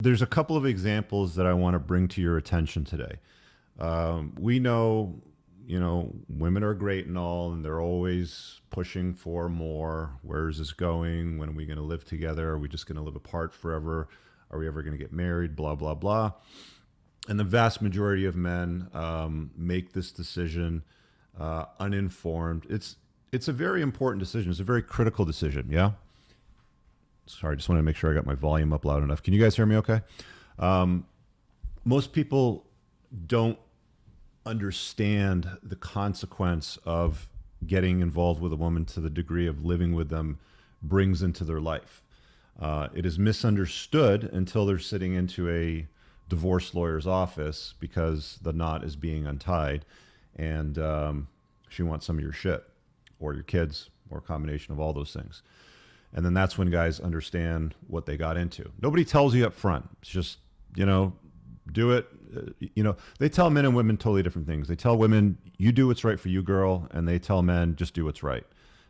There's a couple of examples that I want to bring to your attention today. We know, women are great and all, and they're always pushing for more. Where's this going? When are we going to live together? Are we just going to live apart forever? Are we ever going to get married? Blah, blah, blah. And the vast majority of men make this decision uninformed. It's a very important decision. It's a very critical decision, yeah? Sorry, just wanted to make sure I got my volume up loud enough. Can you guys hear me okay? Most people don't understand the consequence of getting involved with a woman to the degree of living with them brings into their life. It is misunderstood until they're sitting into a divorce lawyer's office because the knot is being untied and she wants some of your shit or your kids or a combination of all those things. And then that's when guys understand what they got into. Nobody tells you up front. It's just, do it. They tell men and women totally different things. They tell women, you do what's right for you, girl. And they tell men, just do what's right.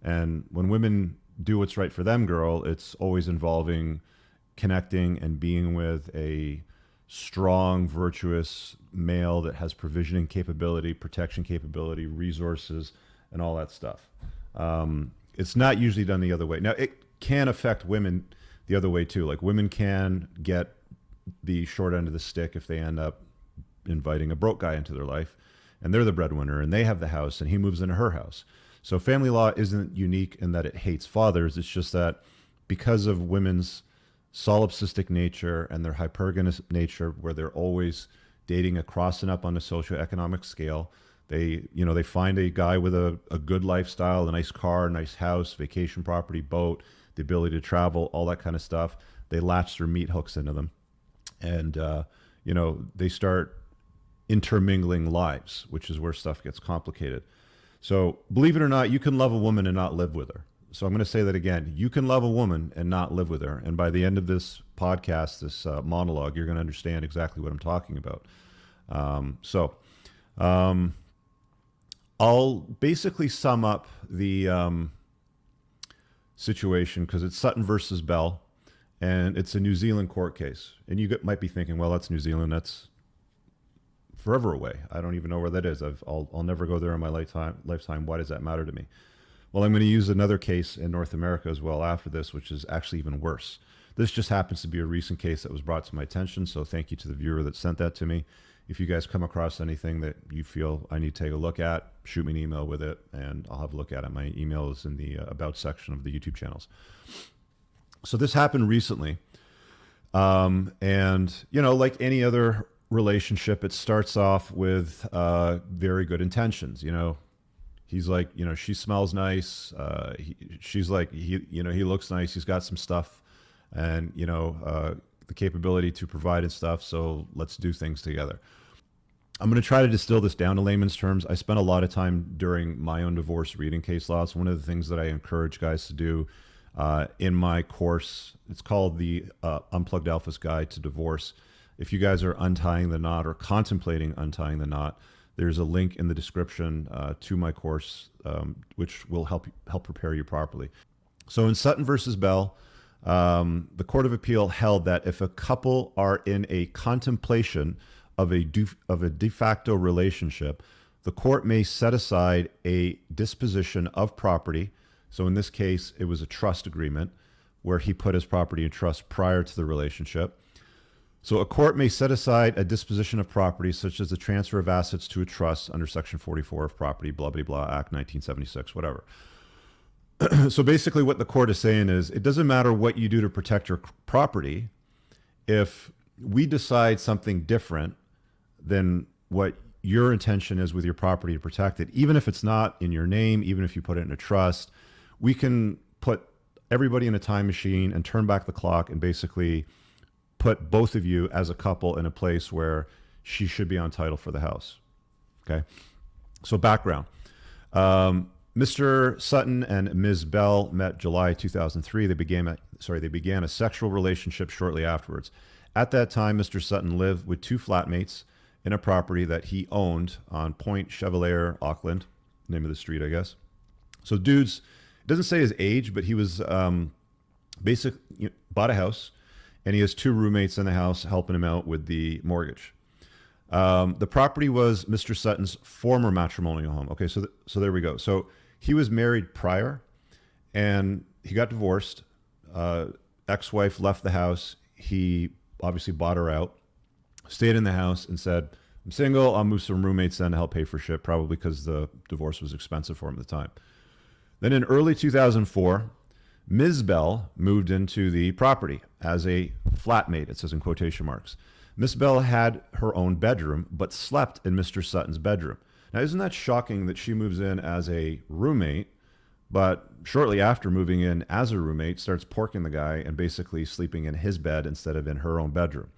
And when women do what's right for them, girl, it's always involving connecting and being with a strong, virtuous male that has provisioning capability, protection capability, resources, and all that stuff. It's not usually done the other way. Now, it can affect women the other way too. Like women can get the short end of the stick if they end up inviting a broke guy into their life and they're the breadwinner and they have the house and he moves into her house. So family law isn't unique in that it hates fathers. It's just that because of women's solipsistic nature and their hypergamous nature, where they're always dating across and up on the socioeconomic scale, they find a guy with a good lifestyle, a nice car, a nice house, vacation property, boat, the ability to travel, all that kind of stuff. They latch their meat hooks into them. And, they start intermingling lives, which is where stuff gets complicated. So believe it or not, you can love a woman and not live with her. So I'm going to say that again. You can love a woman and not live with her. And by the end of this podcast, this monologue, you're going to understand exactly what I'm talking about. I'll basically sum up the situation because it's Sutton versus Bell, and it's a New Zealand court case. And you might be thinking, well, that's New Zealand. That's forever away. I don't even know where that is. I'll never go there in my lifetime. Why does that matter to me? Well, I'm going to use another case in North America as well after this, which is actually even worse. This just happens to be a recent case that was brought to my attention. So thank you to the viewer that sent that to me. If you guys come across anything that you feel I need to take a look at, shoot me an email with it and I'll have a look at it. My email is in the about section of the YouTube channels. So this happened recently. And, like any other relationship, it starts off with very good intentions. He's like, she smells nice. She's like, he looks nice. He's got some stuff and, the capability to provide and stuff. So let's do things together. I'm going to try to distill this down to layman's terms. I spent a lot of time during my own divorce reading case law. It's one of the things that I encourage guys to do in my course. It's called the Unplugged Alpha's Guide to Divorce. If you guys are untying the knot or contemplating untying the knot, there's a link in the description to my course, which will help prepare you properly. So in Sutton versus Bell, the Court of Appeal held that if a couple are in a contemplation of a de facto relationship, the court may set aside a disposition of property. So in this case, it was a trust agreement where he put his property in trust prior to the relationship. So a court may set aside a disposition of property, such as the transfer of assets to a trust under Section 44 of Property, blah, blah, blah, Act 1976, whatever. So basically what the court is saying is it doesn't matter what you do to protect your property. If we decide something different than what your intention is with your property to protect it, even if it's not in your name, even if you put it in a trust, we can put everybody in a time machine and turn back the clock and basically put both of you as a couple in a place where she should be on title for the house. Okay. So background. Mr. Sutton and Ms. Bell met July 2003. They began a sexual relationship shortly afterwards. At that time, Mr. Sutton lived with two flatmates in a property that he owned on Point Chevalier, Auckland, name of the street, I guess. So dudes, it doesn't say his age, but he was bought a house and he has 2 roommates in the house helping him out with the mortgage. The property was Mr. Sutton's former matrimonial home. Okay, so there we go. So he was married prior, and he got divorced. Ex-wife left the house. He obviously bought her out, stayed in the house, and said, I'm single. I'll move some roommates in to help pay for shit, probably because the divorce was expensive for him at the time. Then in early 2004, Ms. Bell moved into the property as a flatmate, it says in quotation marks. Miss Bell had her own bedroom, but slept in Mr. Sutton's bedroom. Now, isn't that shocking that she moves in as a roommate, but shortly after moving in as a roommate, starts porking the guy and basically sleeping in his bed instead of in her own bedroom?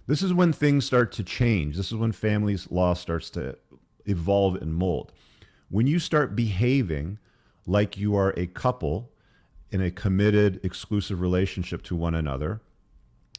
This is when things start to change. This is when family's law starts to evolve and mold. When you start behaving like you are a couple in a committed, exclusive relationship to one another,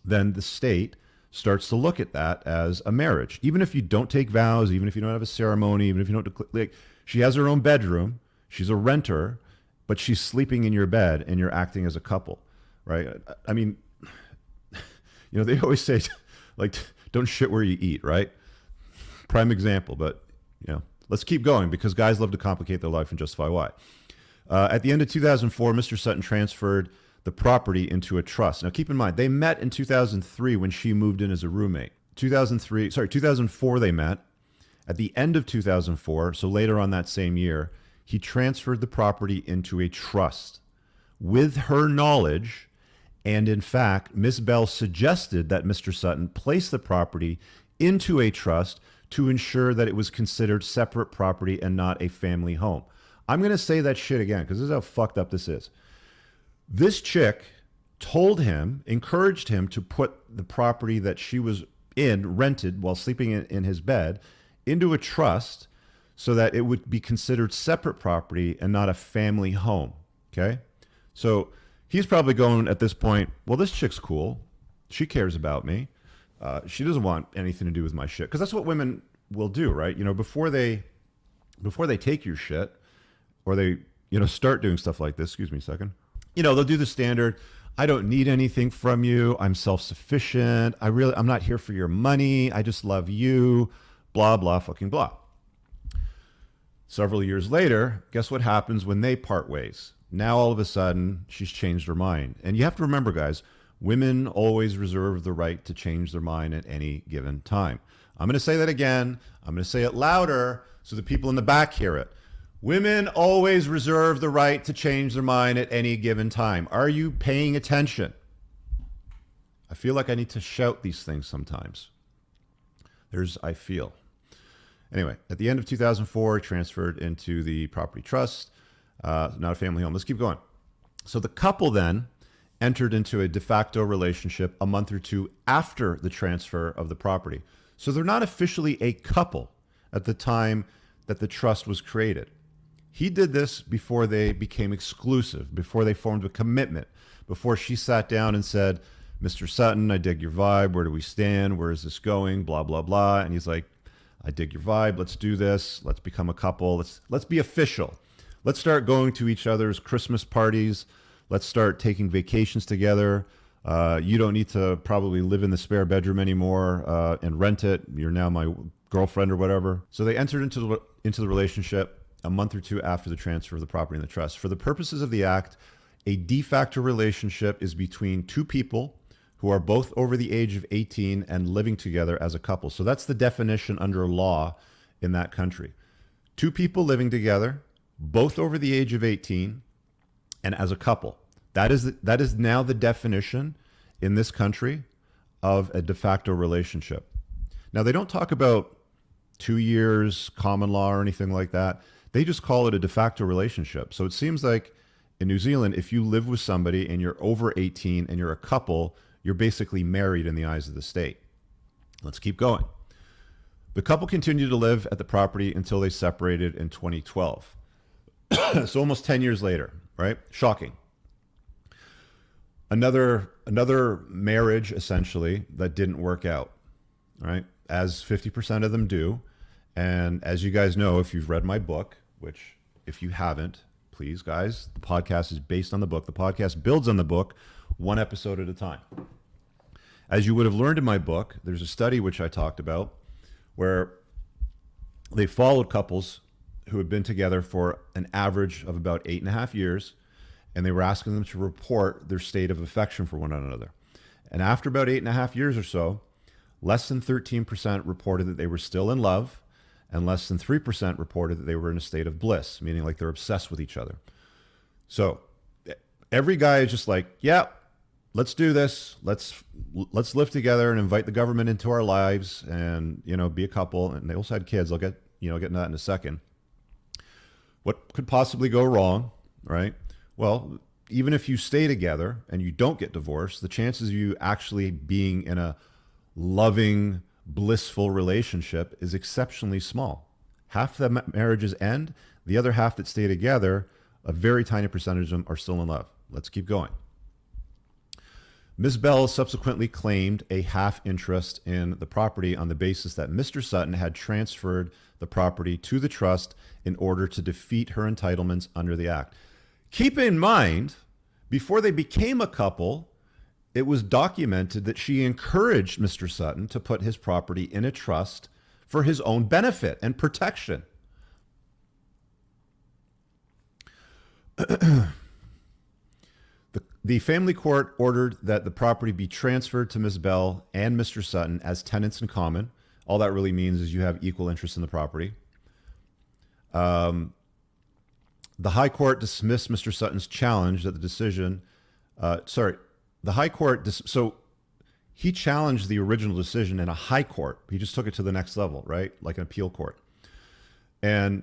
then the state starts to look at that as a marriage. Even if you don't take vows, even if you don't have a ceremony, even if you don't, like, she has her own bedroom, she's a renter, but she's sleeping in your bed and you're acting as a couple, right? I mean, they always say, like, don't shit where you eat, right? Prime example, but, let's keep going because guys love to complicate their life and justify why. At the end of 2004, Mr. Sutton transferred the property into a trust. Now, keep in mind, they met in 2003 when she moved in as a roommate. 2004 they met. At the end of 2004, so later on that same year, he transferred the property into a trust with her knowledge. And in fact, Miss Bell suggested that Mr. Sutton place the property into a trust to ensure that it was considered separate property and not a family home. I'm going to say that shit again because this is how fucked up this is. This chick told him, encouraged him to put the property that she was rented while sleeping in his bed, into a trust so that it would be considered separate property and not a family home. Okay? So he's probably going at this point, well, this chick's cool. She cares about me. She doesn't want anything to do with my shit. Because that's what women will do, right? Before they take your shit or they, start doing stuff like this, excuse me a second, they'll do the standard, I don't need anything from you. I'm self-sufficient. I'm not here for your money. I just love you. Blah, blah, fucking blah. Several years later, guess what happens when they part ways? Now, all of a sudden, she's changed her mind. And you have to remember, guys, women always reserve the right to change their mind at any given time. I'm going to say that again. I'm going to say it louder so the people in the back hear it. Women always reserve the right to change their mind at any given time. Are you paying attention? I feel like I need to shout these things sometimes. I feel. Anyway, at the end of 2004, transferred into the property trust, not a family home. Let's keep going. So the couple then entered into a de facto relationship a month or two after the transfer of the property. So they're not officially a couple at the time that the trust was created. He did this before they became exclusive, before they formed a commitment, before she sat down and said, Mr. Sutton, I dig your vibe. Where do we stand? Where is this going? Blah, blah, blah. And he's like, I dig your vibe. Let's do this. Let's become a couple. Let's be official. Let's start going to each other's Christmas parties. Let's start taking vacations together. You don't need to probably live in the spare bedroom anymore and rent it. You're now my girlfriend or whatever. So they entered into the relationship a month or two after the transfer of the property in the trust. For the purposes of the act, a de facto relationship is between two people who are both over the age of 18 and living together as a couple. So that's the definition under law in that country. Two people living together, both over the age of 18 and as a couple. That is now the definition in this country of a de facto relationship. Now, they don't talk about 2 years, common law or anything like that. They just call it a de facto relationship. So it seems like in New Zealand, if you live with somebody and you're over 18 and you're a couple, you're basically married in the eyes of the state. Let's keep going. The couple continued to live at the property until they separated in 2012. So almost 10 years later, right? Shocking. Another marriage, essentially, that didn't work out, right? As 50% of them do. And as you guys know, if you've read my book, which if you haven't, please, guys, the podcast is based on the book. The podcast builds on the book, one episode at a time. As you would have learned in my book, there's a study which I talked about where they followed couples who had been together for an average of about 8.5 years, and they were asking them to report their state of affection for one another. And after about 8.5 years or so, less than 13% reported that they were still in love, and less than 3% reported that they were in a state of bliss, meaning like they're obsessed with each other. So every guy is just like, yeah, let's do this. Let's live together and invite the government into our lives and, be a couple. And they also had kids. I'll get into that in a second. What could possibly go wrong, right? Well, even if you stay together and you don't get divorced, the chances of you actually being in a loving, blissful relationship is exceptionally small. Half the marriages end. The other half that stay together, a very tiny percentage of them are still in love. Let's keep going. Ms. Bell subsequently claimed a half interest in the property on the basis that Mr. Sutton had transferred the property to the trust in order to defeat her entitlements under the act. Keep in mind, before they became a couple, it was documented that she encouraged Mr. Sutton to put his property in a trust for his own benefit and protection. The family court ordered that the property be transferred to Ms. Bell and Mr. Sutton as tenants in common. All that really means is you have equal interest in the property. The High Court dismissed Mr. Sutton's challenge that the decision, the High Court, so he challenged the original decision in a High Court. He just took it to the next level, right? Like an appeal court. And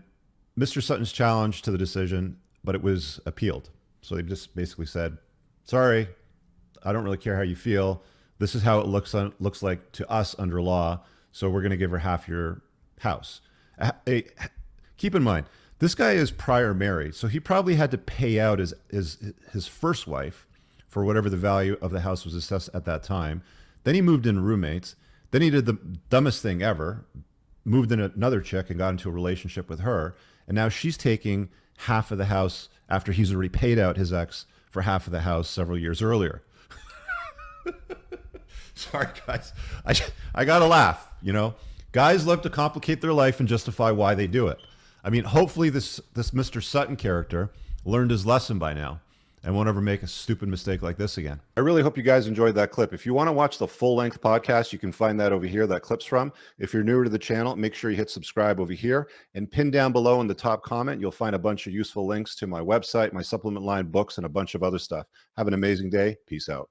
Mr. Sutton's challenge to the decision, but it was appealed. So they just basically said, sorry, I don't really care how you feel. This is how it looks like to us under law. So we're going to give her half your house. Keep in mind, this guy is prior married, so he probably had to pay out his first wife for whatever the value of the house was assessed at that time. Then he moved in roommates. Then he did the dumbest thing ever, moved in another chick and got into a relationship with her. And now she's taking half of the house after he's already paid out his ex for half of the house several years earlier. Sorry, guys. I got to laugh, Guys love to complicate their life and justify why they do it. I mean, hopefully this Mr. Sutton character learned his lesson by now and won't ever make a stupid mistake like this again. I really hope you guys enjoyed that clip. If you want to watch the full-length podcast, you can find that over here, that clip's from. If you're newer to the channel, make sure you hit subscribe over here and pin down below in the top comment. You'll find a bunch of useful links to my website, my supplement line, books, and a bunch of other stuff. Have an amazing day. Peace out.